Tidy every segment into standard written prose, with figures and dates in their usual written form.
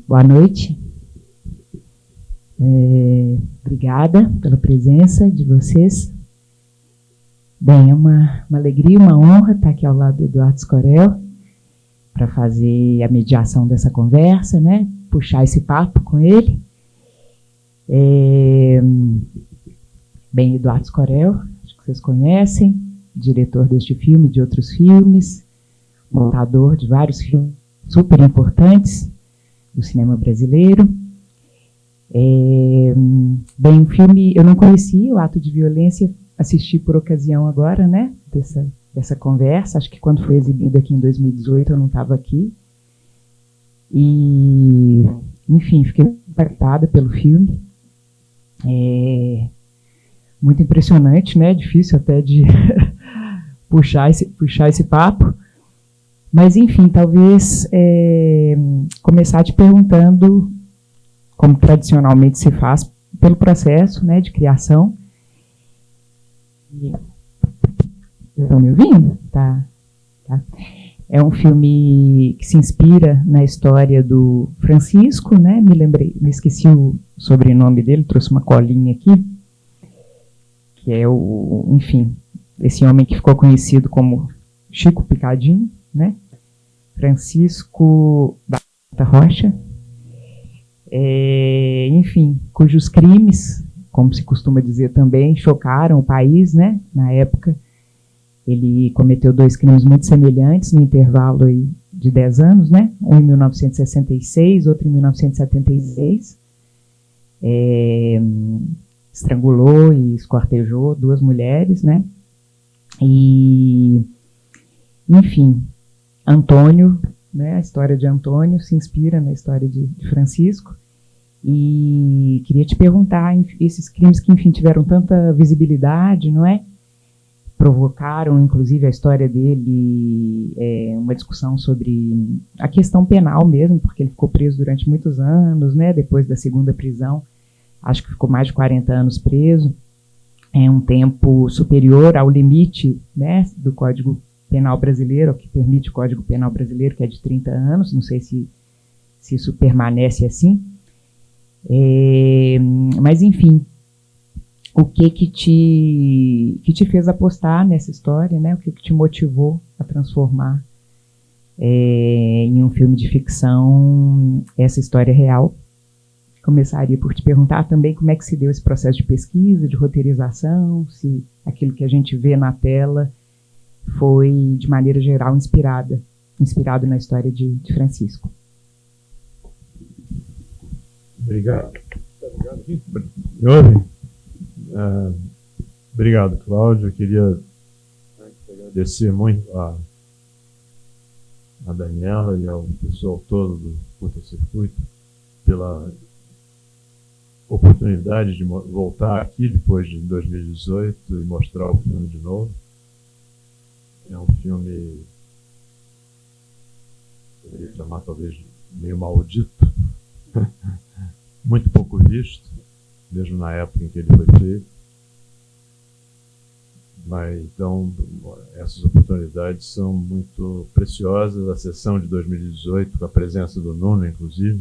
Boa noite. Obrigada pela presença de vocês. Bem, é uma alegria, uma honra estar aqui ao lado do Eduardo Scorel para fazer a mediação dessa conversa, né? Puxar esse papo com ele. Bem, Eduardo Scorel, acho que vocês conhecem, diretor deste filme e de outros filmes, montador de vários filmes super importantes do cinema brasileiro. Bem, o filme eu não conhecia, o Ato de Violência, assisti por ocasião agora, né, dessa conversa, acho que quando foi exibido aqui em 2018 eu não estava aqui. E, enfim, fiquei impactada pelo filme. Muito impressionante, né, difícil até de puxar esse papo. Mas, enfim, talvez começar te perguntando, como tradicionalmente se faz, pelo processo, né, de criação. Estão me ouvindo? Tá. É um filme que se inspira na história do Francisco, né? Me esqueci o sobrenome dele, trouxe uma colinha aqui, que é enfim, esse homem que ficou conhecido como Chico Picadinho, né? Francisco da Rocha, enfim, cujos crimes, como se costuma dizer também, chocaram o país, né? Na época, ele cometeu 2 crimes muito semelhantes no intervalo aí de 10 anos, né? Um em 1966, outro em 1976. Estrangulou e esquartejou 2 mulheres, né? E, enfim, Antônio, né, a história de Antônio se inspira na história de Francisco. E queria te perguntar, esses crimes que, enfim, tiveram tanta visibilidade, não é? Provocaram, inclusive, a história dele, uma discussão sobre a questão penal mesmo, porque ele ficou preso durante muitos anos, né? Depois da segunda prisão, acho que ficou mais de 40 anos preso. É um tempo superior ao limite, né, do Código Penal brasileiro, que permite o Código Penal brasileiro, que é de 30 anos, não sei se isso permanece assim. Mas, enfim, o que te fez apostar nessa história, né? O que te motivou a transformar em um filme de ficção essa história real? Começaria por te perguntar também como é que se deu esse processo de pesquisa, de roteirização, se aquilo que a gente vê na tela foi, de maneira geral, inspirado na história de Francisco. Obrigado. Me ouve? Obrigado, Cláudio. Eu queria agradecer muito a Daniela e ao pessoal todo do Curta Circuito pela oportunidade de voltar aqui depois de 2018 e mostrar o filme de novo. É um filme, poderia chamar talvez meio maldito, muito pouco visto, mesmo na época em que ele foi feito. Mas, então, essas oportunidades são muito preciosas. A sessão de 2018, com a presença do Nuno, inclusive,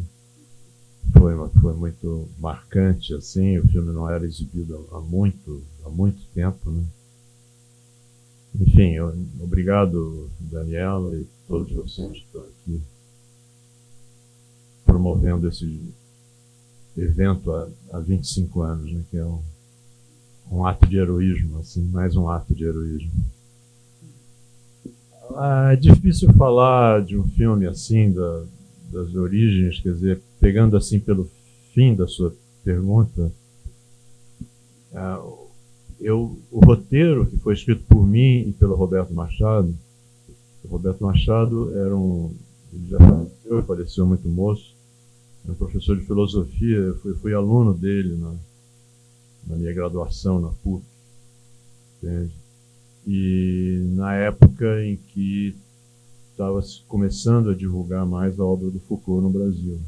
foi muito marcante, assim. O filme não era exibido há muito tempo, né? Enfim, obrigado, Daniela, e todos vocês que estão aqui promovendo esse evento há 25 anos, né, que é um ato de heroísmo, assim, mais um ato de heroísmo. É difícil falar de um filme assim, das origens, quer dizer, pegando assim pelo fim da sua pergunta, o roteiro que foi escrito por mim e pelo Roberto Machado, o Roberto Machado ele já faleceu muito moço, era um professor de filosofia, eu fui aluno dele na minha graduação na PUC, entende? E na época em que estava começando a divulgar mais a obra do Foucault no Brasil.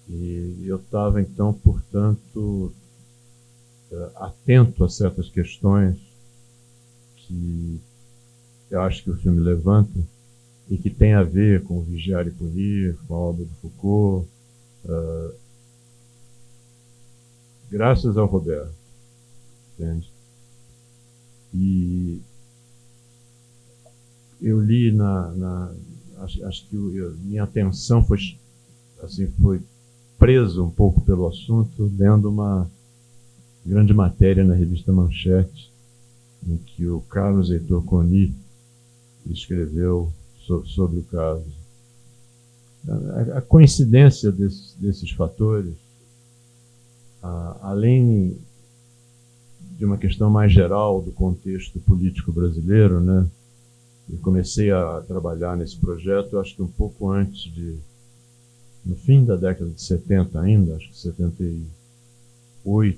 E eu estava, então, portanto, atento a certas questões que eu acho que o filme levanta e que tem a ver com o Vigiar e Punir, com a obra do Foucault, graças ao Roberto, entende? E eu li acho que minha atenção foi presa um pouco pelo assunto, lendo uma grande matéria na revista Manchete, em que o Carlos Heitor Coni escreveu sobre o caso. A coincidência desses fatores, além de uma questão mais geral do contexto político brasileiro, né? Eu comecei a trabalhar nesse projeto, acho que um pouco antes no fim da década de 70 ainda, acho que 78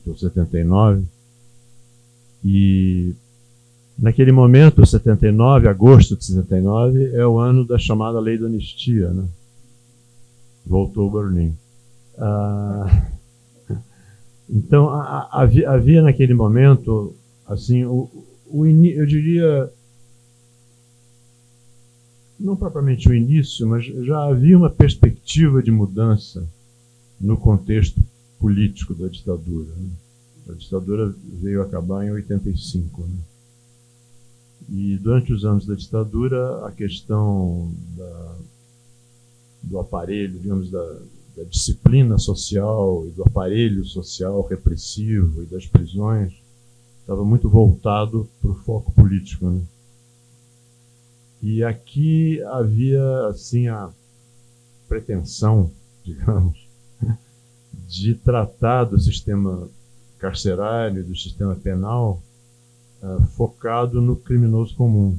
ou 79, e naquele momento, 79, agosto de 79, é o ano da chamada Lei da Anistia, né? Voltou o Berlim. Então, havia naquele momento, assim, eu diria, não propriamente o início, mas já havia uma perspectiva de mudança no contexto político da ditadura, né? A ditadura veio acabar em 85, né? E durante os anos da ditadura, a questão do aparelho, digamos, da disciplina social e do aparelho social repressivo e das prisões estava muito voltado para o foco político, né? E aqui havia, assim, a pretensão, digamos, de tratar do sistema carcerário, do sistema penal, focado no criminoso comum,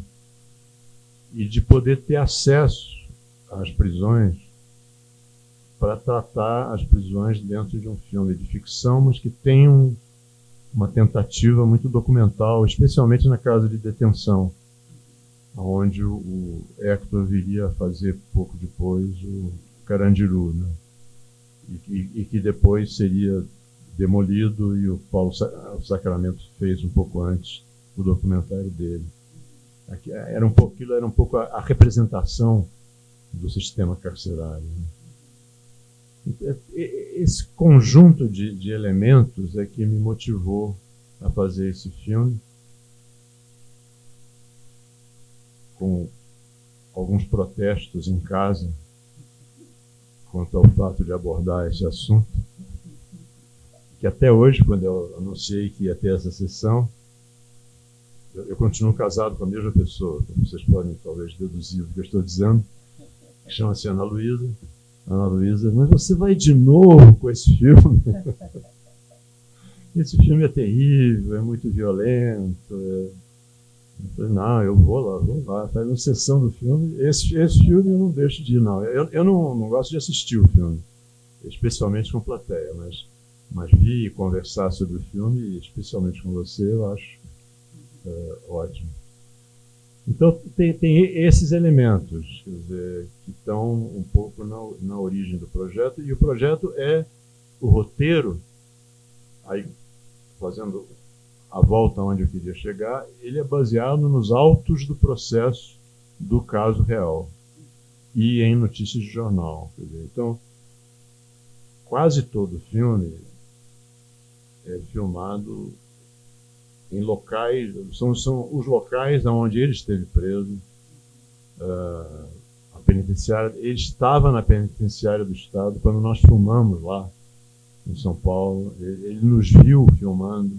e de poder ter acesso às prisões para tratar as prisões dentro de um filme de ficção, mas que tem uma tentativa muito documental, especialmente na casa de detenção, onde o Hector viria a fazer pouco depois o Carandiru, né? E que depois seria demolido, e o Paulo Sacramento fez um pouco antes o documentário dele. Aquilo era um pouco a representação do sistema carcerário, né? Esse conjunto de elementos é que me motivou a fazer esse filme, com alguns protestos em casa quanto ao fato de abordar esse assunto, que até hoje, quando eu anunciei que ia ter essa sessão, eu continuo casado com a mesma pessoa, como vocês podem talvez deduzir do que eu estou dizendo, que chama-se Ana Luísa. Ana Luísa, mas você vai de novo com esse filme? Esse filme é terrível, é muito violento. Eu falei, não, eu vou lá, faz uma sessão do filme. Esse filme eu não deixo de ir, não. Eu não gosto de assistir o filme, especialmente com plateia, mas mas vir e conversar sobre o filme, especialmente com você, eu acho ótimo. Então, tem esses elementos, quer dizer, que estão um pouco na origem do projeto, e o projeto é o roteiro, aí fazendo a volta onde eu queria chegar, ele é baseado nos autos do processo do caso real e em notícias de jornal. Quer dizer, então, quase todo o filme é filmado em locais, são os locais onde ele esteve preso. A penitenciária, ele estava na penitenciária do Estado quando nós filmamos lá em São Paulo. Ele nos viu filmando.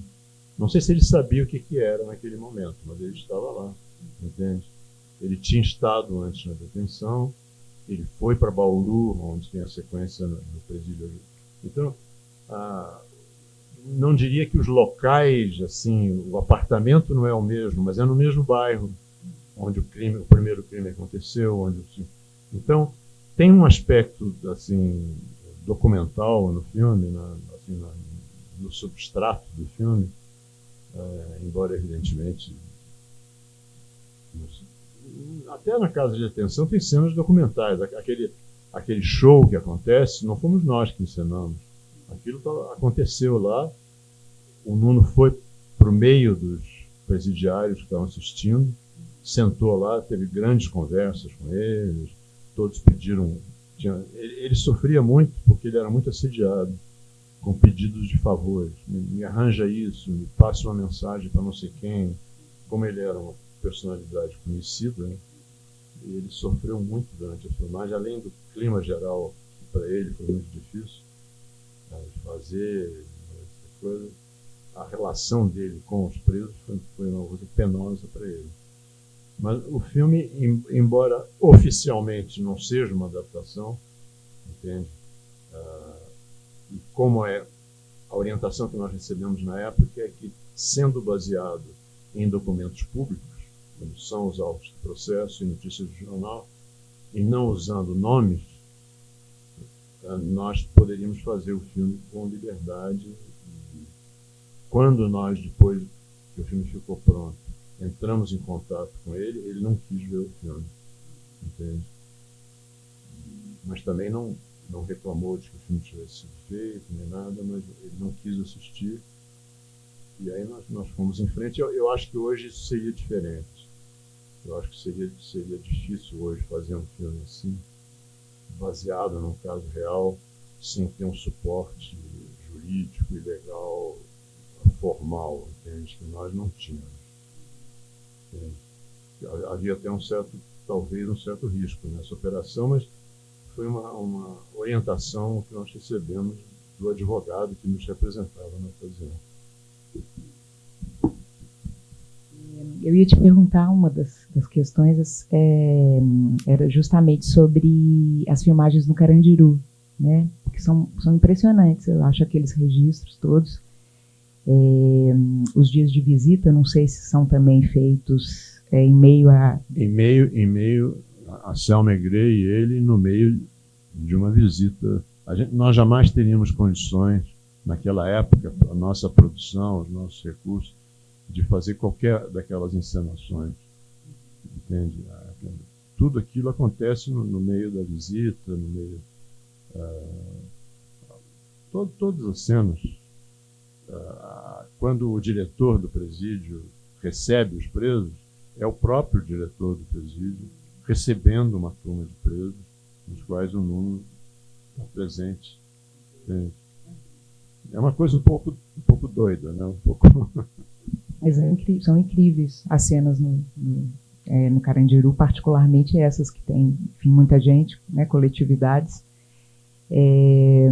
Não sei se ele sabia o que era naquele momento, mas ele estava lá, entende? Ele tinha estado antes na detenção, ele foi para Bauru, onde tem a sequência no presídio. Então, não diria que os locais, assim, o apartamento não é o mesmo, mas é no mesmo bairro onde o primeiro crime aconteceu. Então, tem um aspecto assim, documental no filme, no substrato do filme, embora, evidentemente, até na casa de detenção tem cenas documentais. Aquele show que acontece, não fomos nós que encenamos. Aquilo aconteceu lá, o Nuno foi para o meio dos presidiários que estavam assistindo, sentou lá, teve grandes conversas com eles, todos pediram... Ele sofria muito porque ele era muito assediado, com pedidos de favores. Me arranja isso, me passe uma mensagem para não sei quem. Como ele era uma personalidade conhecida, né? E ele sofreu muito durante a filmagem, além do clima geral, que para ele foi muito difícil de fazer, essa coisa. A relação dele com os presos foi uma coisa penosa para ele. Mas o filme, embora oficialmente não seja uma adaptação, entende? E como é a orientação que nós recebemos na época, é que, sendo baseado em documentos públicos, como são os autos de processo e notícias de jornal, e não usando nomes, nós poderíamos fazer o filme com liberdade. E quando nós, depois que o filme ficou pronto, entramos em contato com ele, ele não quis ver o filme, entende? Mas também não reclamou de que o filme tivesse sido feito, nem nada, mas ele não quis assistir. E aí nós fomos em frente. Eu acho que hoje isso seria diferente. Eu acho que seria difícil hoje fazer um filme assim, baseado num caso real, sem ter um suporte jurídico e legal formal, entende? Que nós não tínhamos. Entende? Havia até talvez um certo risco nessa operação, mas foi uma orientação que nós recebemos do advogado que nos representava na ocasião. Eu ia te perguntar, uma das questões era justamente sobre as filmagens no Carandiru, né? Que são impressionantes, eu acho, aqueles registros todos. Os dias de visita, não sei se são também feitos em meio a... Em meio a Selma Egrey e ele no meio de uma visita. Nós jamais teríamos condições, naquela época, a nossa produção, os nossos recursos, de fazer qualquer daquelas encenações, entende? Tudo aquilo acontece no meio da visita, no meio... todas as cenas. Quando o diretor do presídio recebe os presos, é o próprio diretor do presídio recebendo uma turma de presos, nos quais o Nuno está presente. Entende? É uma coisa um pouco doida, né? Mas são incríveis as cenas no Carandiru, particularmente essas que tem, enfim, muita gente, né, coletividades, e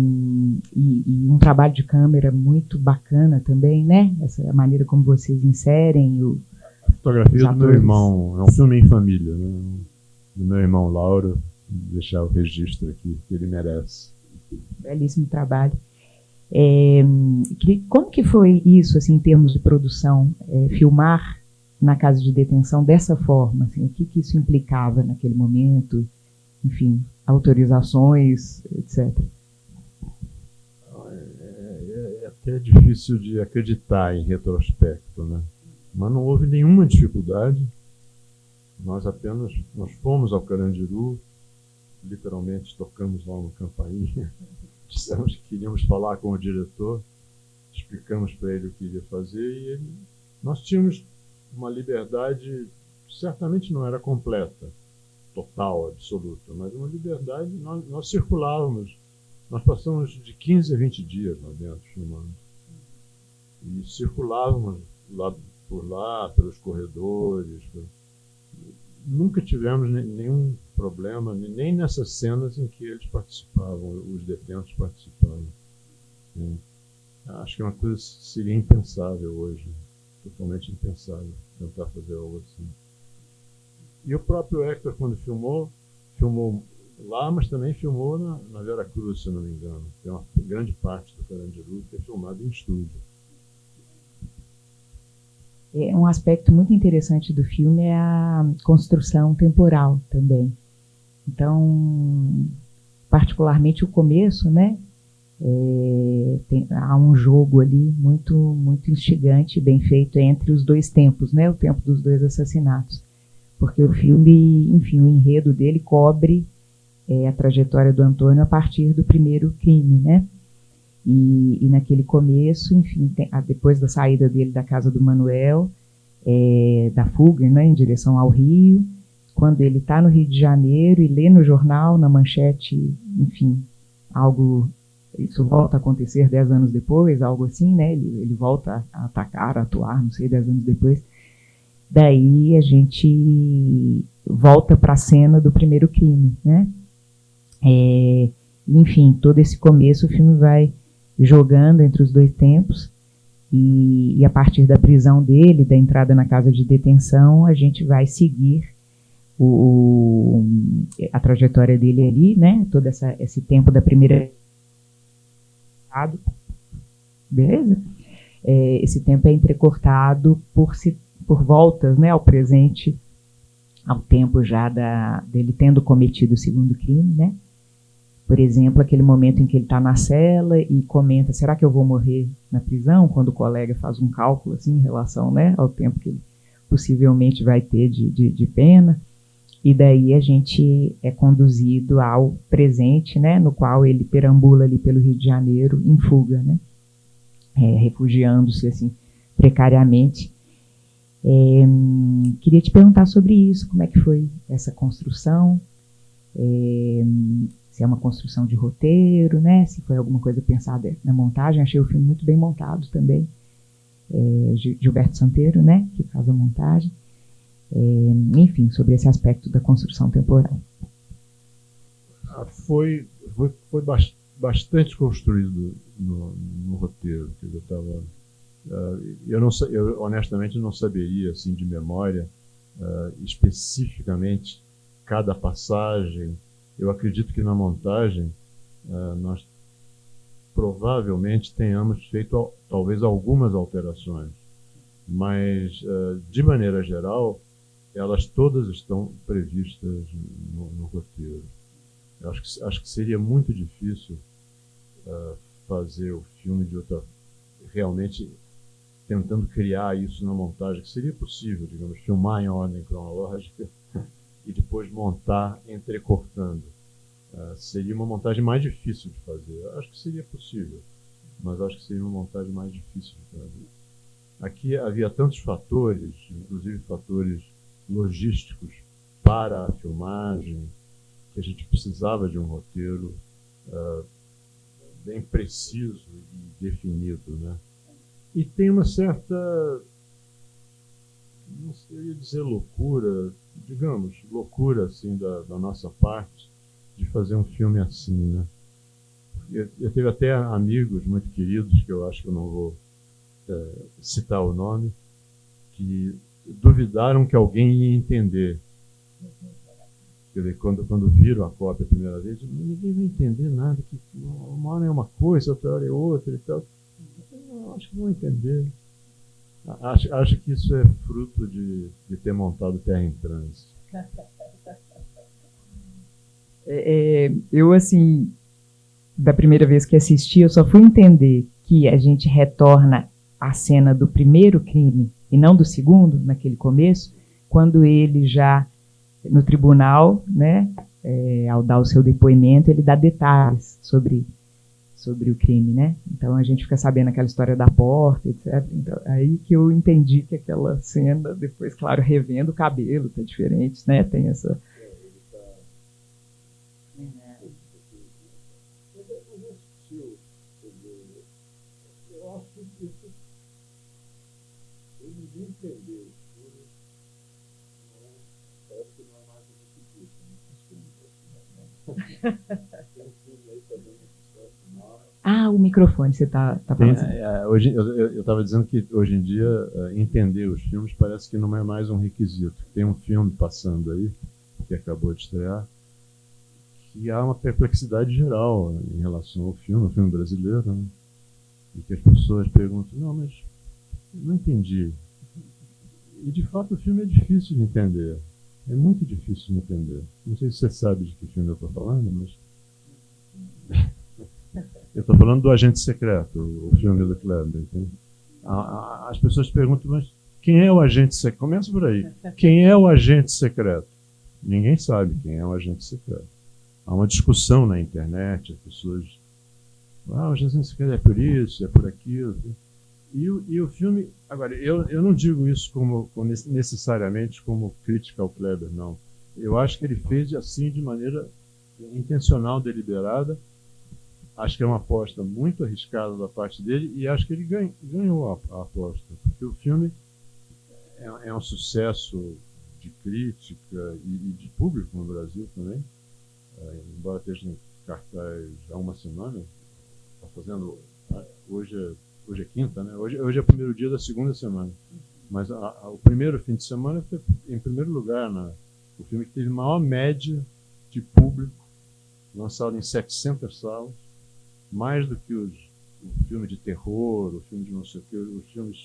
um trabalho de câmera muito bacana também, né? Essa maneira como vocês inserem a fotografia do meu irmão, é um filme em família, né? Do meu irmão Lauro, deixar o registro aqui, que ele merece. Belíssimo trabalho. Como que foi isso, assim, em termos de produção, filmar na casa de detenção dessa forma? Assim, o que isso implicava naquele momento? Enfim, autorizações, etc. até difícil de acreditar em retrospecto, né? Mas não houve nenhuma dificuldade. Nós fomos ao Carandiru, literalmente tocamos lá uma campainha, dissemos que queríamos falar com o diretor, explicamos para ele o que iria fazer e nós tínhamos uma liberdade, certamente não era completa, total, absoluta, mas uma liberdade, nós circulávamos, nós passamos de 15 a 20 dias lá dentro filmando e circulávamos por lá, pelos corredores, nunca tivemos nenhum problema, nem nessas cenas em que eles participavam, os detentos participavam. Acho que é uma coisa que seria impensável hoje, totalmente impensável, tentar fazer algo assim. E o próprio Hector, quando filmou lá, mas também filmou na Vera Cruz, se não me engano. Tem uma grande parte do Carandiru que é filmado em estúdio. Um aspecto muito interessante do filme é a construção temporal também. Então, particularmente o começo, né? Há um jogo ali muito, muito instigante, bem feito entre os dois tempos, né? O tempo dos dois assassinatos. Porque o filme, enfim, o enredo dele cobre a trajetória do Antônio a partir do primeiro crime, né? E naquele começo, enfim, depois da saída dele da casa do Manuel, da fuga, né, em direção ao Rio, quando ele está no Rio de Janeiro e lê no jornal, na manchete, enfim, isso volta a acontecer 10 anos depois, algo assim, né? Ele volta a atacar, a atuar, não sei, 10 anos depois. Daí a gente volta para a cena do primeiro crime, né? Enfim, todo esse começo o filme vai jogando entre os dois tempos e a partir da prisão dele, da entrada na casa de detenção, a gente vai seguir a trajetória dele ali, né? Todo esse tempo da primeira... Beleza? Esse tempo é entrecortado por voltas, né, ao presente, ao tempo já dele tendo cometido o segundo crime, né? Por exemplo, aquele momento em que ele está na cela e comenta, será que eu vou morrer na prisão? Quando o colega faz um cálculo assim, em relação, né, ao tempo que ele possivelmente vai ter de pena. E daí a gente é conduzido ao presente, né, no qual ele perambula ali pelo Rio de Janeiro em fuga, né, refugiando-se assim, precariamente. Queria te perguntar sobre isso, como é que foi essa construção, se é uma construção de roteiro, né, se foi alguma coisa pensada na montagem. Achei o filme muito bem montado também, Gilberto Santeiro, né, que faz a montagem, enfim, sobre esse aspecto da construção temporal. Foi bastante construído no roteiro, que eu estava... eu honestamente não saberia assim de memória especificamente cada passagem. Eu acredito que na montagem nós provavelmente tenhamos feito talvez algumas alterações, mas de maneira geral elas todas estão previstas no roteiro. Eu acho que seria muito difícil fazer o filme de outra, realmente tentando criar isso na montagem, que seria possível, digamos, filmar em ordem cronológica e depois montar entrecortando. Seria uma montagem mais difícil de fazer. Acho que seria possível, mas acho que seria uma montagem mais difícil de fazer. Aqui havia tantos fatores, inclusive fatores logísticos para a filmagem, que a gente precisava de um roteiro bem preciso e definido, né? E tem uma certa, não sei, eu ia dizer loucura, digamos, loucura assim da nossa parte de fazer um filme assim, né? Eu tive até amigos muito queridos, que eu acho que eu não vou citar o nome, que duvidaram que alguém ia entender. Quer dizer, quando viram a cópia a primeira vez, ninguém vai entender nada, que uma hora é uma coisa, outra hora é outra e tal. Eu acho que vão entender. Acho que isso é fruto de ter montado Terra em Trânsito. Eu, assim, da primeira vez que assisti, eu só fui entender que a gente retorna à cena do primeiro crime e não do segundo, naquele começo, quando ele já, no tribunal, né, ao dar o seu depoimento, ele dá detalhes sobre o crime, né? Então a gente fica sabendo aquela história da porta, etc. Então, aí que eu entendi que aquela cena, depois, claro, revendo o cabelo, tá diferente, né? Tem essa... Eu acho que isso... Eu ninguém entendeu. Parece que não é mais do que isso, né? Tem um filme aí também. Ah, o microfone, você está falando. Hoje, eu estava dizendo que hoje em dia entender os filmes parece que não é mais um requisito. Tem um filme passando aí, que acabou de estrear, que há uma perplexidade geral em relação ao filme brasileiro, né? E que as pessoas perguntam, não, mas não entendi. E de fato o filme é difícil de entender. É muito difícil de entender. Não sei se você sabe de que filme eu estou falando, mas... Eu estou falando do Agente Secreto, o filme do Kleber. As pessoas perguntam, mas quem é o agente secreto? Começa por aí. Quem é o agente secreto? Ninguém sabe quem é o agente secreto. Há uma discussão na internet, as pessoas... o agente secreto é por isso, é por aquilo. E o filme... Agora, eu não digo isso necessariamente como crítica ao Kleber, não. Eu acho que ele fez assim de maneira intencional, deliberada. Acho que é uma aposta muito arriscada da parte dele e acho que ele ganhou a aposta, porque o filme é um sucesso de crítica e de público no Brasil também, embora esteja em cartaz há uma semana, está fazendo, hoje é quinta, né? Hoje é o primeiro dia da segunda semana, mas o primeiro fim de semana foi em primeiro lugar, o filme que teve maior média de público, lançado em 700 salas, mais do que o filme de terror, o filme de não sei o que, os filmes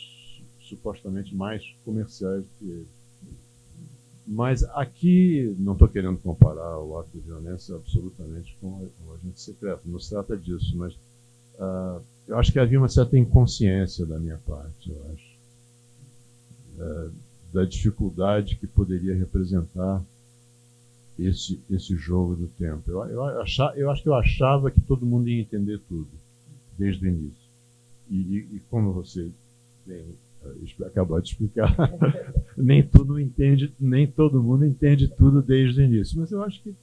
supostamente mais comerciais do que ele. Mas aqui, não estou querendo comparar o ato de violência absolutamente com o Agente Secreto, não se trata disso, mas eu acho que havia uma certa inconsciência da minha parte, eu acho, da dificuldade que poderia representar esse jogo do tempo. Eu acho que eu achava que todo mundo ia entender tudo, desde o início. E como você bem, acabou de explicar, nem todo mundo entende tudo desde o início. Mas eu acho que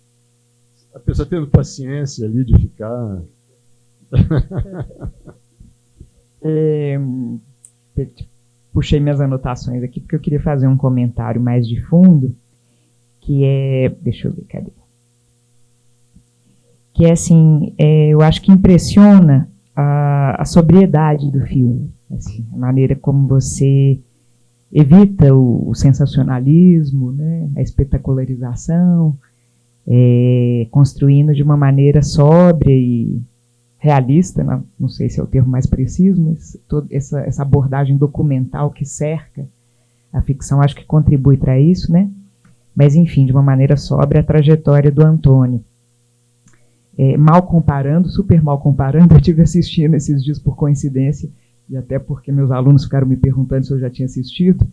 a pessoa tendo paciência ali de ficar... Puxei minhas anotações aqui, porque eu queria fazer um comentário mais de fundo, que é, deixa eu ver, cadê? Que é assim, eu acho que impressiona a sobriedade do filme, assim, a maneira como você evita o sensacionalismo, né, a espetacularização, construindo de uma maneira sóbria e realista, não sei se é o termo mais preciso, mas toda essa abordagem documental que cerca a ficção, acho que contribui para isso, né? Mas, enfim, de uma maneira sóbria, a trajetória do Antônio. Mal comparando, super mal comparando, eu estive assistindo esses dias por coincidência, e até porque meus alunos ficaram me perguntando se eu já tinha assistido,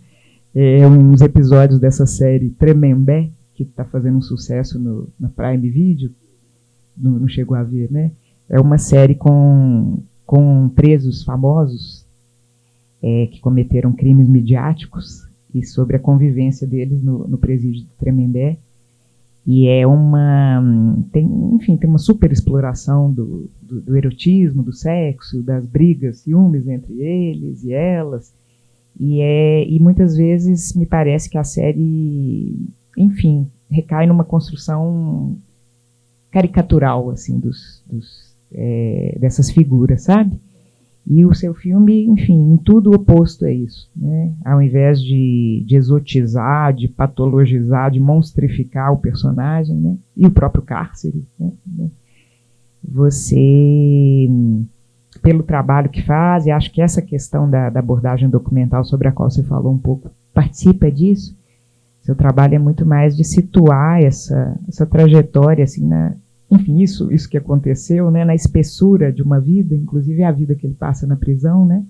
uns episódios dessa série Tremembé, que está fazendo um sucesso na Prime Video, não chegou a ver, né? É uma série com presos famosos que cometeram crimes midiáticos, e sobre a convivência deles no presídio de Tremembé. E tem uma super exploração do erotismo, do sexo, das brigas, ciúmes entre eles e elas. E muitas vezes me parece que a série, enfim, recai numa construção caricatural, assim, dessas figuras, sabe? E o seu filme, enfim, em tudo oposto a isso, né? Ao invés de exotizar, de patologizar, de monstrificar o personagem, né? E o próprio cárcere, né? Você, pelo trabalho que faz, e acho que essa questão da abordagem documental sobre a qual você falou um pouco, participa disso. Seu trabalho é muito mais de situar essa trajetória assim, enfim, isso que aconteceu, né, na espessura de uma vida, inclusive a vida que ele passa na prisão, né,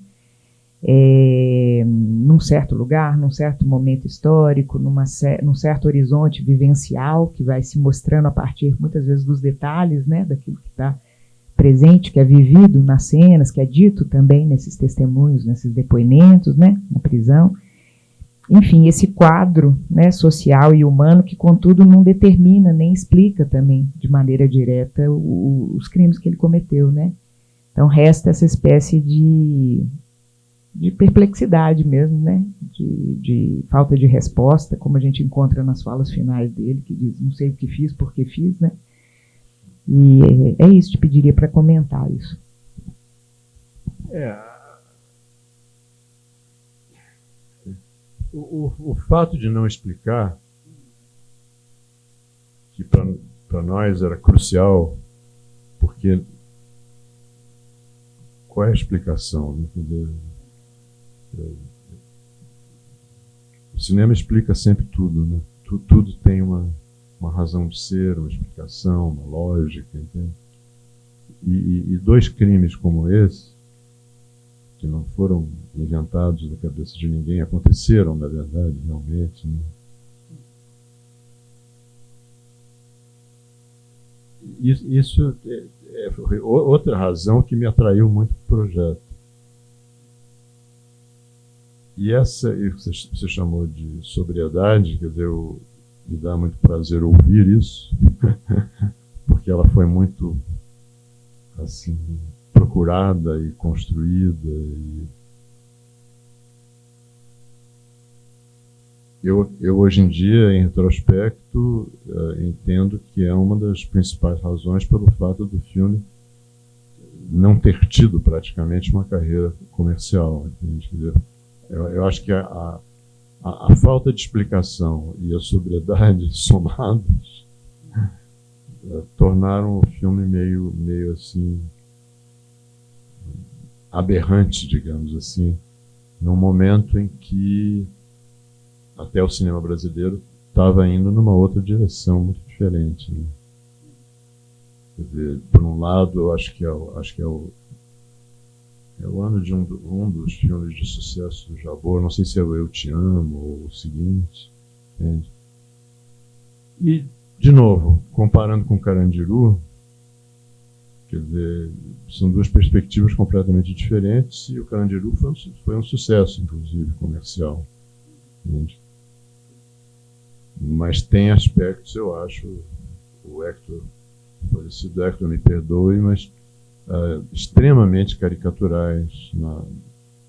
num certo lugar, num certo momento histórico, num certo horizonte vivencial que vai se mostrando a partir, muitas vezes, dos detalhes, né, daquilo que está presente, que é vivido nas cenas, que é dito também nesses testemunhos, nesses depoimentos, né, na prisão. Enfim, esse quadro, né, social e humano que, contudo, não determina nem explica também de maneira direta os crimes que ele cometeu, né? Então resta essa espécie de perplexidade mesmo, né? De falta de resposta, como a gente encontra nas falas finais dele, que diz, não sei o que fiz, por que fiz, né? E é isso, te pediria para comentar isso. O fato de não explicar, que para nós era crucial, porque qual é a explicação? Né? O cinema explica sempre tudo, né? Tudo tem uma razão de ser, uma explicação, uma lógica, entende? E dois crimes como esse, que não foram inventados da cabeça de ninguém, aconteceram, na verdade, realmente, né? Isso foi outra razão que me atraiu muito para o projeto. E essa que você chamou de sobriedade, quer dizer, me dá muito prazer ouvir isso, porque ela foi muito, assim, procurada e construída. Eu hoje em dia, em retrospecto, entendo que é uma das principais razões pelo fato do filme não ter tido praticamente uma carreira comercial. Entende? Quer dizer, eu acho que a falta de explicação e a sobriedade somados tornaram o filme meio assim aberrante, digamos assim, num momento em que até o cinema brasileiro estava indo numa outra direção muito diferente, né? Quer dizer, por um lado, eu acho que é o ano de um dos filmes de sucesso do Jabor, não sei se é o Eu Te Amo ou o seguinte, entende? E, de novo, comparando com Carandiru, quer dizer, são duas perspectivas completamente diferentes, e o Carandiru foi um sucesso, inclusive, comercial, entende? Mas tem aspectos, eu acho, o falecido Hector me perdoe, mas extremamente caricaturais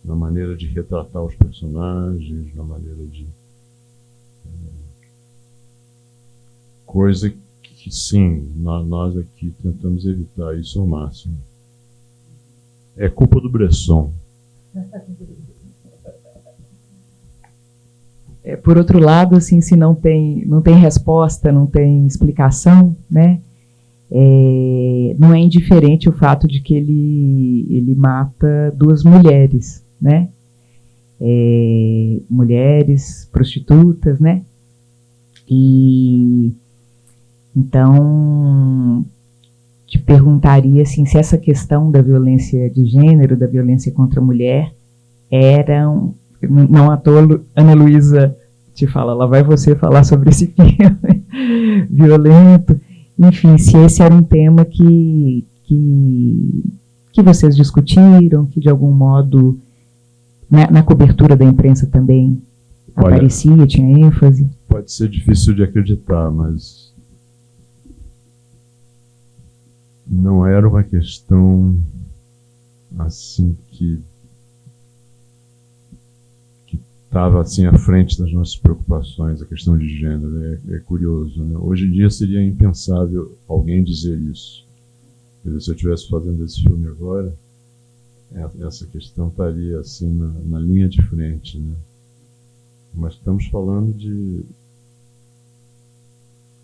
na maneira de retratar os personagens, na maneira de coisa que sim, nós aqui tentamos evitar isso ao máximo. É culpa do Bresson. Por outro lado, assim, se não tem resposta, não tem explicação, né? Não é indiferente o fato de que ele mata duas mulheres, né? Mulheres prostitutas, né? E então te perguntaria assim, se essa questão da violência de gênero, da violência contra a mulher, não à toa Ana Luísa te fala, lá vai você falar sobre esse filme violento. Enfim, se esse era um tema que vocês discutiram, que de algum modo na cobertura da imprensa também aparecia, tinha ênfase. Pode ser difícil de acreditar, mas não era uma questão assim que estava assim à frente das nossas preocupações, a questão de gênero. É curioso, né? Hoje em dia seria impensável alguém dizer isso. Quer dizer, se eu estivesse fazendo esse filme agora, essa questão estaria assim na linha de frente, né? Mas estamos falando de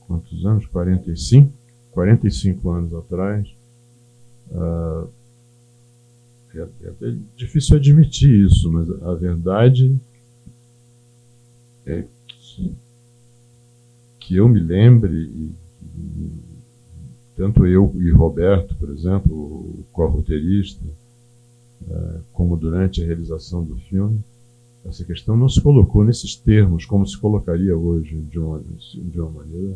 quantos anos? 45? 45 anos atrás. É até difícil admitir isso, mas a verdade que eu me lembre, tanto eu e Roberto, por exemplo, o co-roteirista, como durante a realização do filme, essa questão não se colocou nesses termos como se colocaria hoje, de uma maneira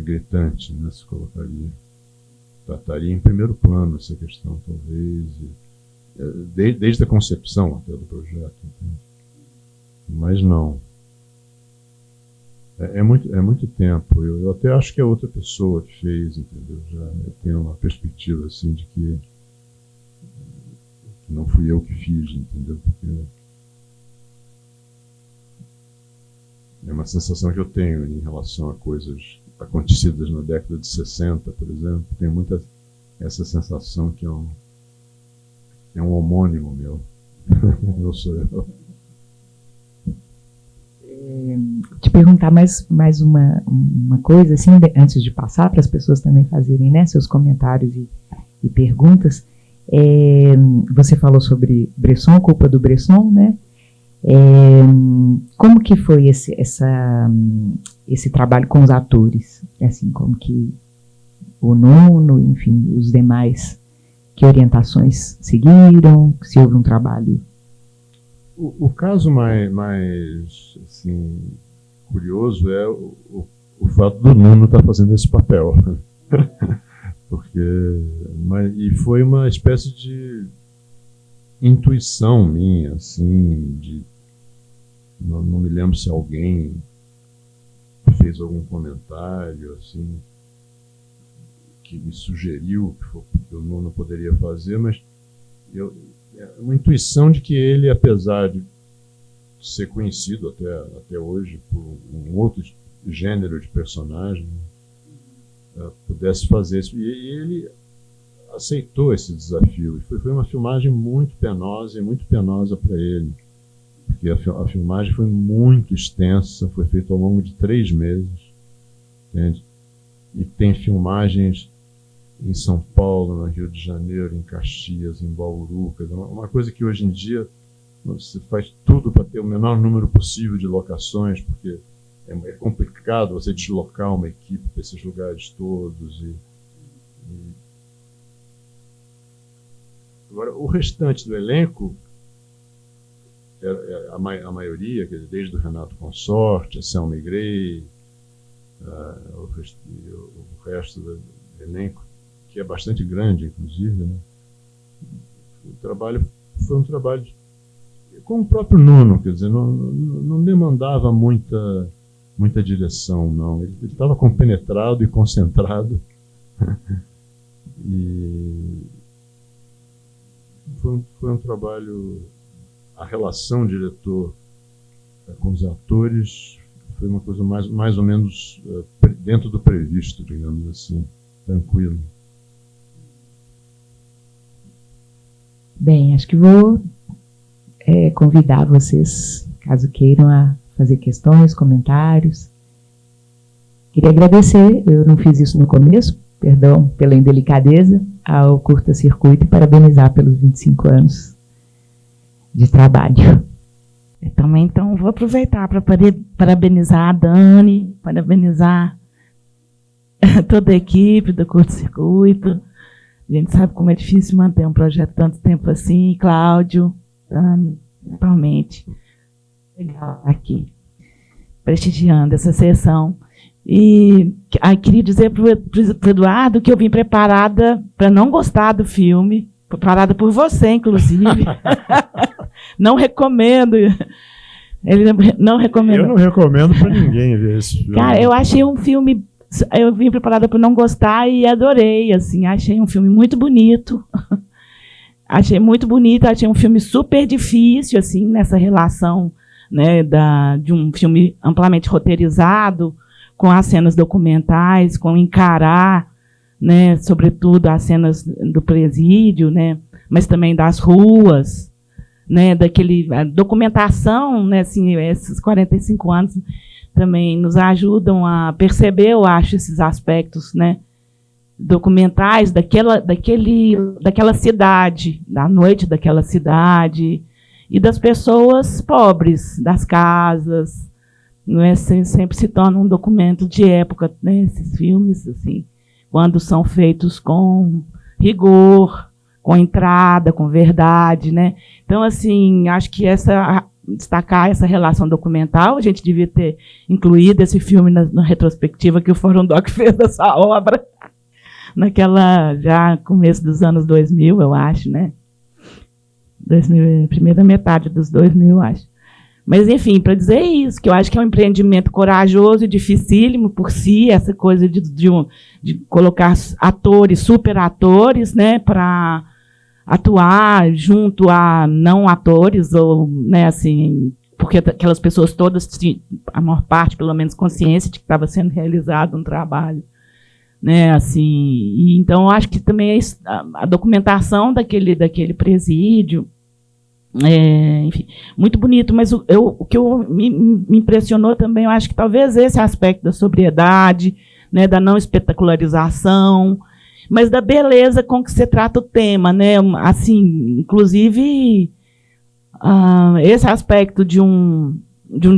gritante, né? Se colocaria. Trataria em primeiro plano essa questão, talvez, desde a concepção até do projeto. Entende? Mas não. É muito tempo. Eu até acho que é outra pessoa que fez, entendeu? Eu tenho uma perspectiva assim de que não fui eu que fiz, entendeu? Porque é uma sensação que eu tenho em relação a coisas acontecidas na década de 60, por exemplo. Tenho muita essa sensação que é um homônimo meu. Não sou eu. Te perguntar mais uma coisa, assim, antes de passar, para as pessoas também fazerem, né, seus comentários e perguntas. Você falou sobre Bresson, Culpa do Bresson, né? Como que foi esse trabalho com os atores? Assim, como que o Nuno, enfim, os demais, que orientações seguiram? Se houve um trabalho? O caso mais assim, curioso é o fato do Nuno estar fazendo esse papel. E foi uma espécie de intuição minha, assim, não me lembro se alguém fez algum comentário assim que me sugeriu que o Nuno poderia fazer, mas uma intuição de que ele, apesar de ser conhecido até hoje por um outro gênero de personagem, pudesse fazer isso. E ele aceitou esse desafio. Foi uma filmagem muito penosa para ele, porque a filmagem foi muito extensa, foi feita ao longo de 3 meses, entende? E tem filmagens em São Paulo, no Rio de Janeiro, em Caxias, em Bauru, uma coisa que hoje em dia você faz tudo para ter o menor número possível de locações, porque é complicado você deslocar uma equipe para esses lugares todos. Agora, o restante do elenco, a maioria, quer dizer, desde o Renato Consorte, a Selma Grey, o resto do elenco, que é bastante grande, inclusive, né? O trabalho foi um trabalho com o próprio Nuno, quer dizer, não demandava muita direção, não. Ele estava compenetrado e concentrado. E foi um trabalho. A relação diretor com os atores foi uma coisa mais ou menos dentro do previsto, digamos assim, tranquilo. Bem, acho que vou convidar vocês, caso queiram, a fazer questões, comentários. Queria agradecer, eu não fiz isso no começo, perdão pela indelicadeza, ao Curta Circuito e parabenizar pelos 25 anos de trabalho. Então vou aproveitar para parabenizar a Dani, parabenizar toda a equipe do Curta Circuito. A gente sabe como é difícil manter um projeto tanto tempo assim. Cláudio, Dani, principalmente. Legal aqui, prestigiando essa sessão. E queria dizer para o Eduardo que eu vim preparada para não gostar do filme, preparada por você, inclusive. Não recomendo. Ele não recomenda. Eu não recomendo para ninguém ver esse filme. Cara, eu achei um filme. Eu vim preparada para não gostar e adorei. Assim, achei um filme muito bonito. Achei muito bonito. Achei um filme super difícil, assim, nessa relação, né, de um filme amplamente roteirizado, com as cenas documentais, com encarar, né, sobretudo as cenas do presídio, né, mas também das ruas, né, a documentação, né, assim, esses 45 anos também nos ajudam a perceber, eu acho, esses aspectos, né, documentais daquela cidade, da noite daquela cidade e das pessoas pobres, das casas, não é, sempre se torna um documento de época, né, esses filmes, assim, quando são feitos com rigor, com entrada, com verdade, né? Então, assim, acho que destacar essa relação documental, a gente devia ter incluído esse filme na retrospectiva que o Fórum Doc fez dessa obra, já começo dos anos 2000, eu acho, né? Primeira metade dos 2000, eu acho. Mas, enfim, para dizer isso, que eu acho que é um empreendimento corajoso e dificílimo por si, essa coisa de colocar atores, super atores, né, para atuar junto a não atores, ou, né, assim, porque aquelas pessoas todas tinham, a maior parte, pelo menos, consciência de que estava sendo realizado um trabalho, né, assim, e então eu acho que também a documentação daquele presídio, enfim, muito bonito, mas o que me impressionou também, eu acho que talvez esse aspecto da sobriedade, né, da não espetacularização, mas da beleza com que se trata o tema, né? Assim, inclusive, esse aspecto de um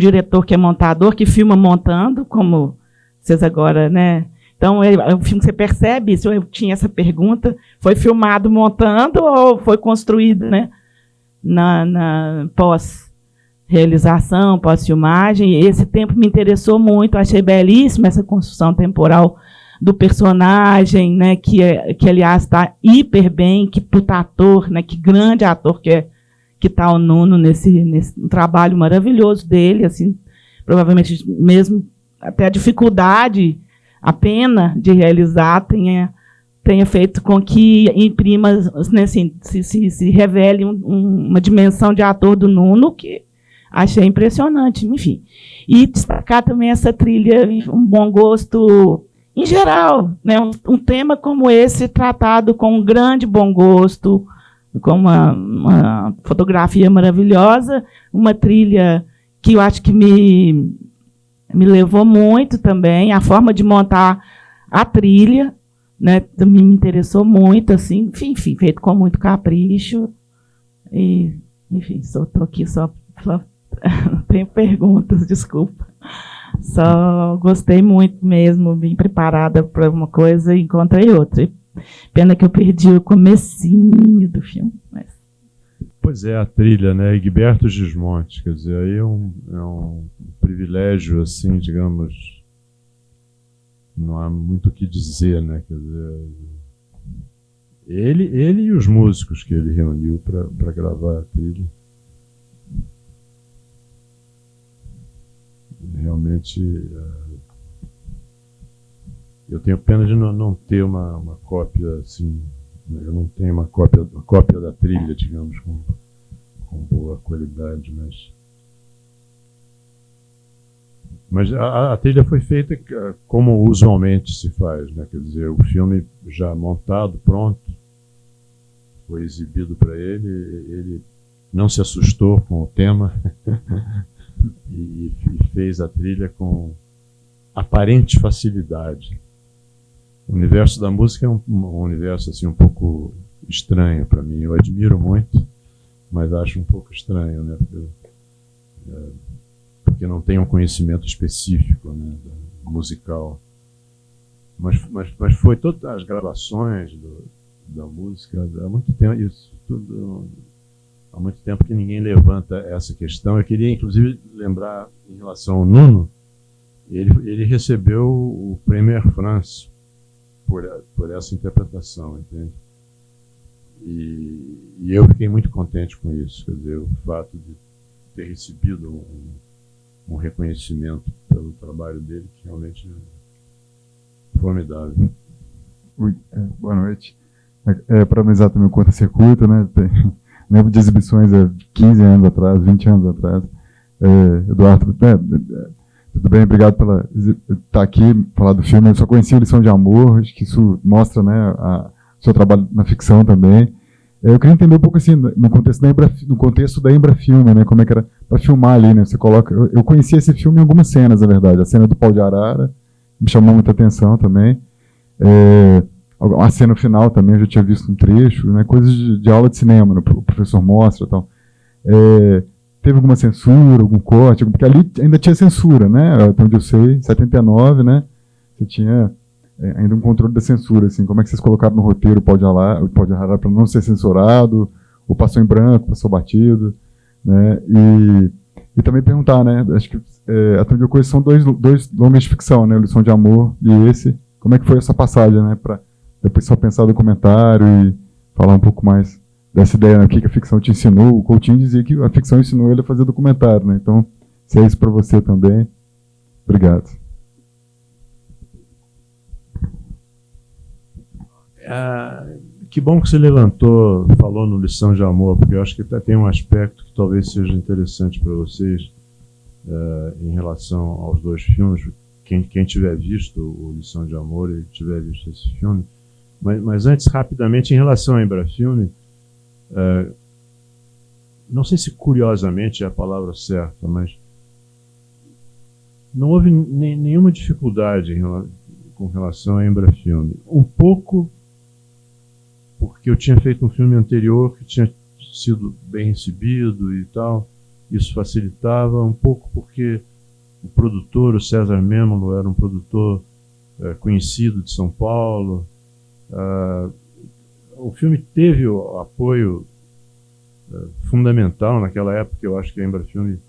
diretor que é montador, que filma montando, como vocês agora, né? Então, o filme que você percebe, se eu tinha essa pergunta, foi filmado montando ou foi construído, né, na pós-realização, pós-filmagem? Esse tempo me interessou muito, achei belíssima essa construção temporal do personagem, né, que aliás está hiper bem, que puta ator, né, que grande ator que está o Nuno nesse trabalho maravilhoso dele, assim, provavelmente mesmo até a dificuldade, a pena de realizar tenha feito com que imprima, né, assim, se revele uma dimensão de ator do Nuno que achei impressionante, enfim. E destacar também essa trilha, um bom gosto em geral, né, um tema como esse tratado com um grande bom gosto, com uma fotografia maravilhosa, uma trilha que eu acho que me levou muito também, a forma de montar a trilha, né, também me interessou muito, assim, enfim, feito com muito capricho. E, enfim, estou aqui só tenho perguntas, desculpa. Só gostei muito mesmo, vim preparada para uma coisa e encontrei outra. Pena que eu perdi o comecinho do filme. Mas... Pois é, a trilha, né? Egberto Gismonti, quer dizer, aí é um privilégio, assim, digamos, não há muito o que dizer, né? Quer dizer, ele e os músicos que ele reuniu para gravar a trilha. Realmente, eu tenho pena de não ter uma cópia assim, eu não tenho uma cópia da trilha, digamos, com boa qualidade, mas a trilha foi feita como usualmente se faz, né? Quer dizer, o filme já montado, pronto, foi exibido para ele não se assustou com o tema e fez a trilha com aparente facilidade. O universo da música é um universo assim um pouco estranho para mim. Eu admiro muito, mas acho um pouco estranho, né? Porque não tem um conhecimento específico, né, musical. Mas foi todas as gravações da música há muito tempo, isso tudo. Há muito tempo que ninguém levanta essa questão. Eu queria, inclusive, lembrar, em relação ao Nuno, ele recebeu o Prêmio Air France por essa interpretação, entende? E eu fiquei muito contente com isso, quer dizer, o fato de ter recebido um reconhecimento pelo trabalho dele, que realmente é formidável. Boa noite. Parabenizar também o Conta Ser Curta, né? Lembro de exibições há 15 anos atrás, 20 anos atrás. Eduardo, tudo bem? Obrigado por estar aqui, falar do filme. Eu só conheci o Lição de Amor, acho que isso mostra, né, o seu trabalho na ficção também. Eu queria entender um pouco assim, no contexto da Embrafilme, né, como é que era para filmar ali, né? Você coloca, eu conheci esse filme em algumas cenas, na verdade. A cena do Pau de Arara me chamou muita atenção também. A cena final também, eu já tinha visto um trecho, né, coisas de aula de cinema, né, o professor mostra e tal. Teve alguma censura, algum corte? Porque ali ainda tinha censura, né, até onde eu sei, 79, né, você tinha ainda um controle da censura, assim, como é que vocês colocaram no roteiro o Pode Arara para não ser censurado, ou passou em branco, passou batido, né? E também perguntar, né? Acho que até onde eu conheço são dois longas de ficção, né? O Lição de Amor e esse. Como é que foi essa passagem, né? Para depois só pensar no documentário e falar um pouco mais dessa ideia, né? O que a ficção te ensinou. O Coutinho dizia que a ficção ensinou ele a fazer documentário, né? Então, se é isso para você também, obrigado. Que bom que você falou no Lição de Amor, porque eu acho que tem um aspecto que talvez seja interessante para vocês em relação aos dois filmes. Quem tiver visto o Lição de Amor e tiver visto esse filme. Mas antes, rapidamente, em relação à Embrafilme, não sei se curiosamente é a palavra certa, mas não houve nenhuma dificuldade com relação à Embrafilme. Um pouco porque eu tinha feito um filme anterior que tinha sido bem recebido e tal, isso facilitava, um pouco porque o produtor, o César Mêmulo, era um produtor conhecido de São Paulo. O filme teve o apoio fundamental naquela época. Eu acho que a Embrafilme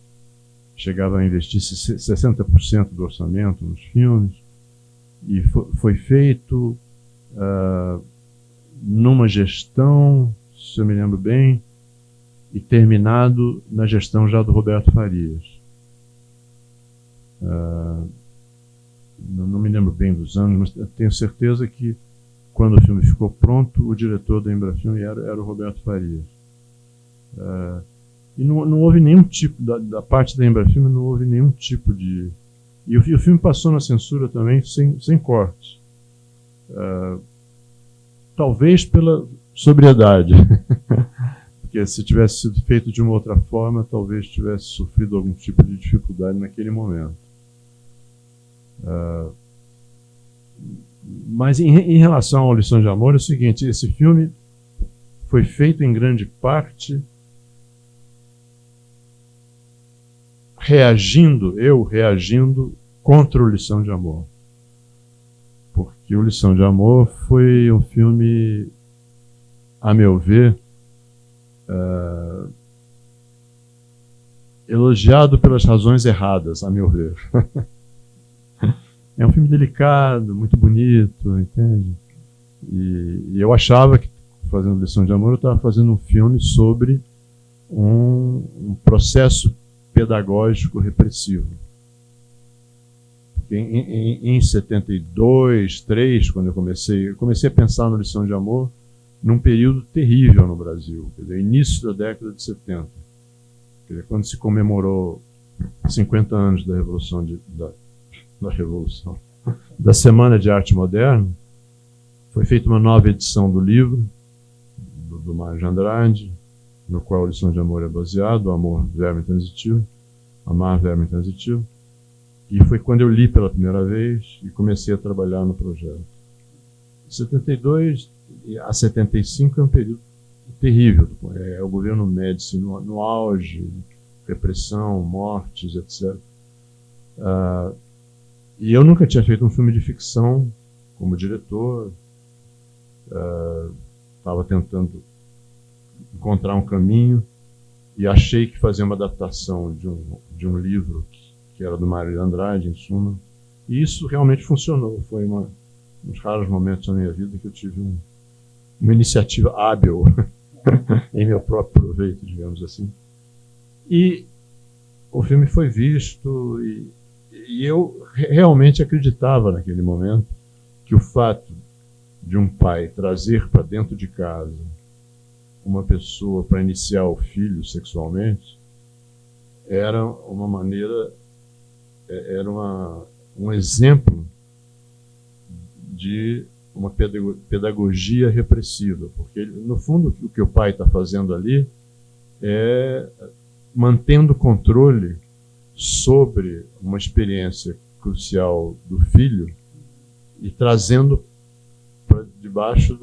chegava a investir 60% do orçamento nos filmes, e foi feito numa gestão, se eu me lembro bem, e terminado na gestão já do Roberto Farias. Não me lembro bem dos anos, mas tenho certeza que quando o filme ficou pronto, o diretor da Embrafilme era o Roberto Farias. E não houve nenhum tipo, da parte da Embrafilme, não houve nenhum tipo de... E o filme passou na censura também sem cortes. Talvez pela sobriedade. Porque se tivesse sido feito de uma outra forma, talvez tivesse sofrido algum tipo de dificuldade naquele momento. Mas em relação ao Lição de Amor, é o seguinte: esse filme foi feito em grande parte reagindo contra o Lição de Amor. Porque o Lição de Amor foi um filme, a meu ver, elogiado pelas razões erradas, a meu ver. É um filme delicado, muito bonito, entende? E eu achava que, fazendo Lição de Amor, eu estava fazendo um filme sobre um processo pedagógico repressivo. Porque em 72, 73, quando eu comecei a pensar no Lição de Amor num período terrível no Brasil, quer dizer, início da década de 70, quer dizer, quando se comemorou 50 anos da Revolução, da Semana de Arte Moderna. Foi feita uma nova edição do livro do Mário de Andrade, no qual a Lição de Amor é baseado, Amor, Verbo Intransitivo, Amar, Verbo Intransitivo. E foi quando eu li pela primeira vez e comecei a trabalhar no projeto. De 72 a 75 é um período terrível. É o governo Médici no auge, repressão, mortes, etc. E eu nunca tinha feito um filme de ficção como diretor. Estava tentando encontrar um caminho e achei que fazer uma adaptação de um livro que era do Mário de Andrade, em suma. E isso realmente funcionou. Foi um dos raros momentos da minha vida que eu tive uma iniciativa hábil em meu próprio proveito, digamos assim. E o filme foi visto e eu realmente acreditava naquele momento que o fato de um pai trazer para dentro de casa uma pessoa para iniciar o filho sexualmente era uma maneira, era um exemplo de uma pedagogia repressiva, porque no fundo o que o pai está fazendo ali é mantendo controle sobre uma experiência crucial do filho e trazendo para debaixo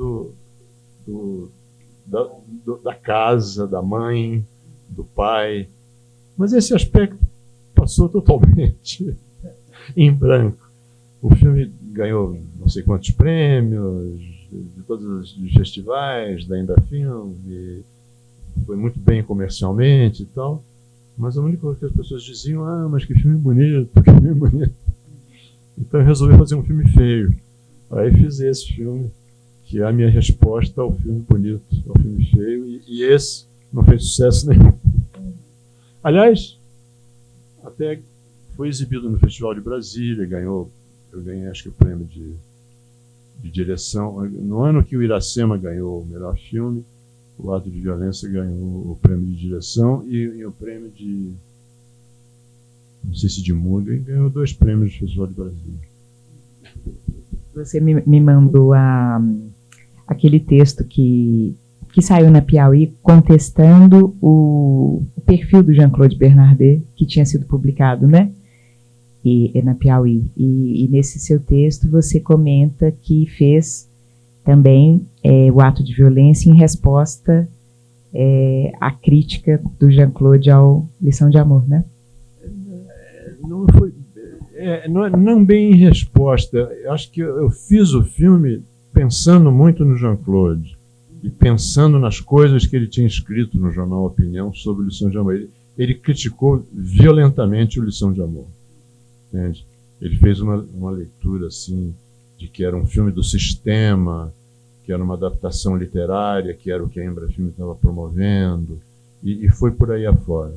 da casa, da mãe, do pai. Mas esse aspecto passou totalmente em branco. O filme ganhou não sei quantos prêmios de todos os festivais da Embrafilme, e foi muito bem comercialmente e tal, mas a única coisa que as pessoas diziam, mas que filme bonito, que filme bonito. Então eu resolvi fazer um filme feio. Aí fiz esse filme, que é a minha resposta ao filme bonito, ao filme feio, e esse não fez sucesso nenhum. Aliás, até foi exibido no Festival de Brasília, eu ganhei acho que o prêmio de direção. No ano que o Iracema ganhou o melhor filme, o Ato de Violência ganhou o prêmio de direção e o prêmio de, não sei se de mundo, e ganhou 2 prêmios do Festival de Brasília. Você me mandou aquele texto que saiu na Piauí contestando o perfil do Jean-Claude Bernardet, que tinha sido publicado, né? Na Piauí. E nesse seu texto você comenta que fez também o ato de violência em resposta à crítica do Jean-Claude ao Lição de Amor, né? Não foi... não bem em resposta. Eu acho que eu fiz o filme pensando muito no Jean-Claude e pensando nas coisas que ele tinha escrito no jornal Opinião sobre o Lição de Amor. Ele criticou violentamente o Lição de Amor. Entende? Ele fez uma leitura assim, de que era um filme do sistema, que era uma adaptação literária, que era o que a Embrafilme estava promovendo, e foi por aí afora.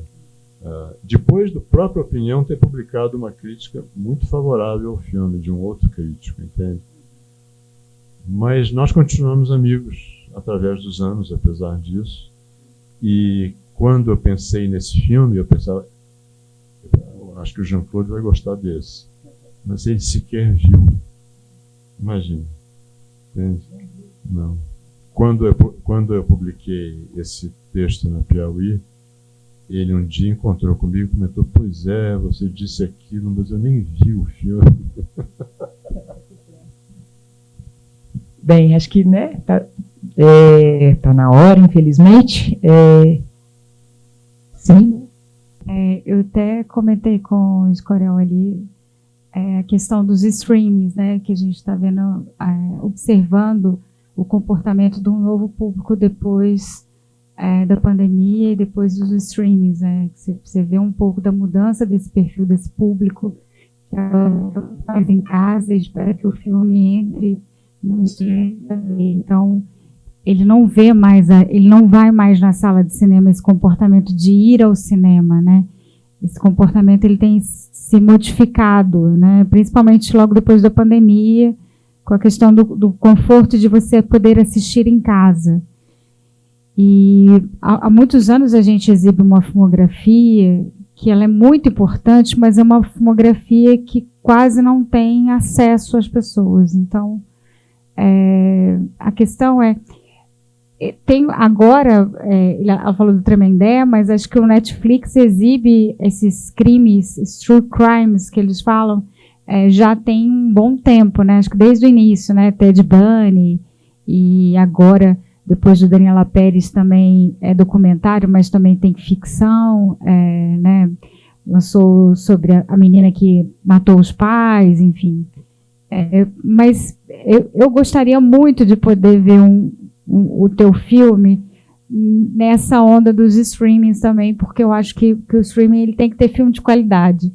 Depois do próprio Opinião ter publicado uma crítica muito favorável ao filme, de um outro crítico, entende? Mas nós continuamos amigos através dos anos, apesar disso. E quando eu pensei nesse filme, eu pensava, acho que o Jean-Claude vai gostar desse. Mas ele sequer viu. Imagina. Entende? Não. Quando eu publiquei esse texto na Piauí, ele um dia encontrou comigo e comentou, pois é, você disse aquilo, mas eu nem vi o filme. Bem, acho que, né, tá na hora, infelizmente. Sim. Eu até comentei com o Escorel ali a questão dos streamings, né, que a gente está vendo, observando o comportamento de um novo público depois da pandemia e depois dos streamings, né? Você vê um pouco da mudança desse perfil desse público que faz em casa e espera que o filme entre no streaming. Então, ele não vai mais na sala de cinema, esse comportamento de ir ao cinema, né? Esse comportamento ele tem se modificado, né? Principalmente logo depois da pandemia, com a questão do conforto de você poder assistir em casa. E há muitos anos a gente exibe uma filmografia que ela é muito importante, mas é uma filmografia que quase não tem acesso às pessoas. Então, a questão tem agora, ela falou do Tremembé, mas acho que o Netflix exibe esses crimes, true crimes que eles falam, já tem um bom tempo, né? Acho que desde o início, né? Ted Bundy, e agora, depois do Daniela Pérez, também é documentário, mas também tem ficção, né? Lançou sobre a menina que matou os pais, enfim. Mas eu gostaria muito de poder ver o teu filme nessa onda dos streamings também, porque eu acho que o streaming ele tem que ter filme de qualidade.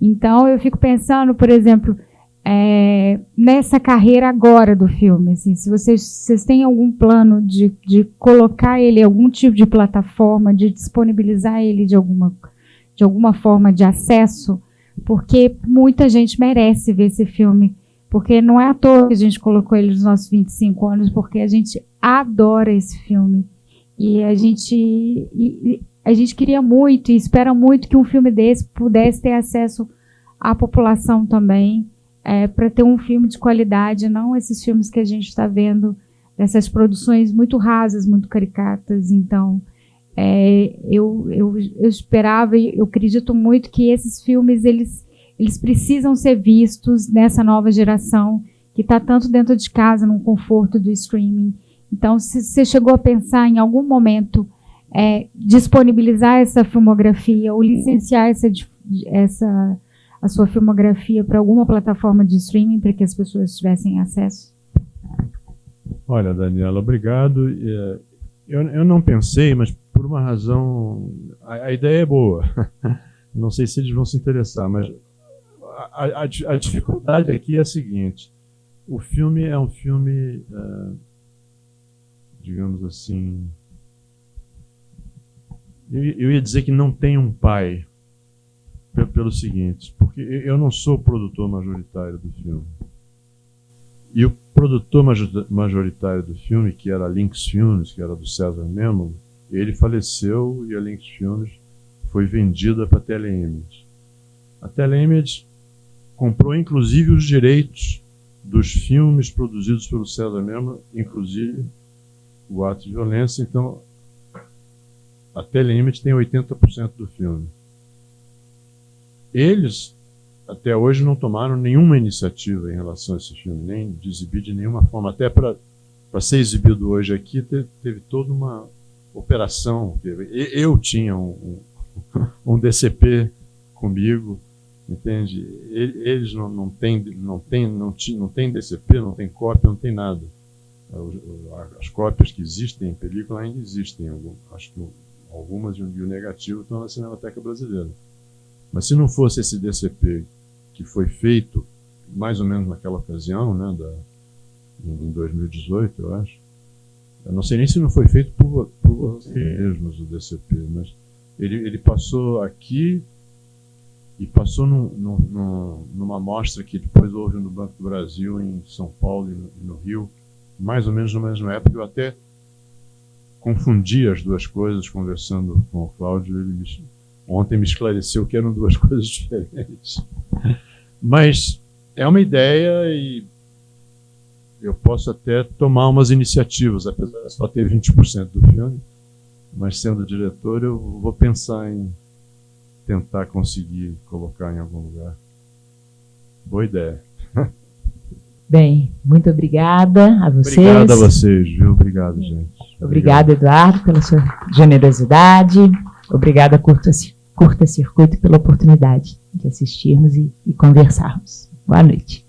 Então, eu fico pensando, por exemplo, nessa carreira agora do filme. Assim, se vocês têm algum plano de colocar ele em algum tipo de plataforma, de disponibilizar ele de alguma forma de acesso, porque muita gente merece ver esse filme. Porque não é à toa que a gente colocou ele nos nossos 25 anos, porque a gente adora esse filme. E a gente queria muito e espera muito que um filme desse pudesse ter acesso à população também, para ter um filme de qualidade, não esses filmes que a gente está vendo, essas produções muito rasas, muito caricatas. Então, eu esperava e eu acredito muito que esses filmes, eles precisam ser vistos nessa nova geração que está tanto dentro de casa, no conforto do streaming. Então, se você chegou a pensar em algum momento disponibilizar essa filmografia ou licenciar a sua filmografia para alguma plataforma de streaming para que as pessoas tivessem acesso? Olha, Daniela, obrigado. Eu não pensei, mas por uma razão, a ideia é boa. Não sei se eles vão se interessar, mas a dificuldade aqui é a seguinte: o filme é um filme, digamos assim, eu ia dizer que não tem um pai, pelo seguinte, porque eu não sou produtor majoritário do filme. E o produtor majoritário do filme, que era a Lynx Filmes, que era do César Mêmulo, ele faleceu e a Lynx Filmes foi vendida para a Teleimage. A Teleimage comprou inclusive os direitos dos filmes produzidos pelo César Mêmulo, inclusive o Ato de Violência. Então, a Teleimage tem 80% do filme. Eles, até hoje, não tomaram nenhuma iniciativa em relação a esse filme, nem de exibir de nenhuma forma. Até para ser exibido hoje aqui, teve toda uma operação. Eu tinha um DCP comigo, entende? Eles não têm DCP, não tem cópia, não tem nada. As cópias que existem em película ainda existem, acho que algumas e o negativo estão na Cinemateca Brasileira. Mas se não fosse esse DCP que foi feito mais ou menos naquela ocasião, né, em 2018, eu acho, eu não sei nem se não foi feito por vocês mesmos o DCP, mas ele passou aqui e passou numa mostra que depois houve no Banco do Brasil, em São Paulo e no Rio, mais ou menos na mesma época. Eu até confundi as duas coisas conversando com o Cláudio. Ele ontem me esclareceu que eram duas coisas diferentes. Mas é uma ideia e eu posso até tomar umas iniciativas, apesar de só ter 20% do filme, mas sendo diretor eu vou pensar em tentar conseguir colocar em algum lugar. Boa ideia. Bem, muito obrida a vocês. Obrigado a vocês, viu? Obrigado, gente. Obrigado, Eduardo, pela sua generosidade. Obrigada, Curta Circuito, pela oportunidade de assistirmos e conversarmos. Boa noite.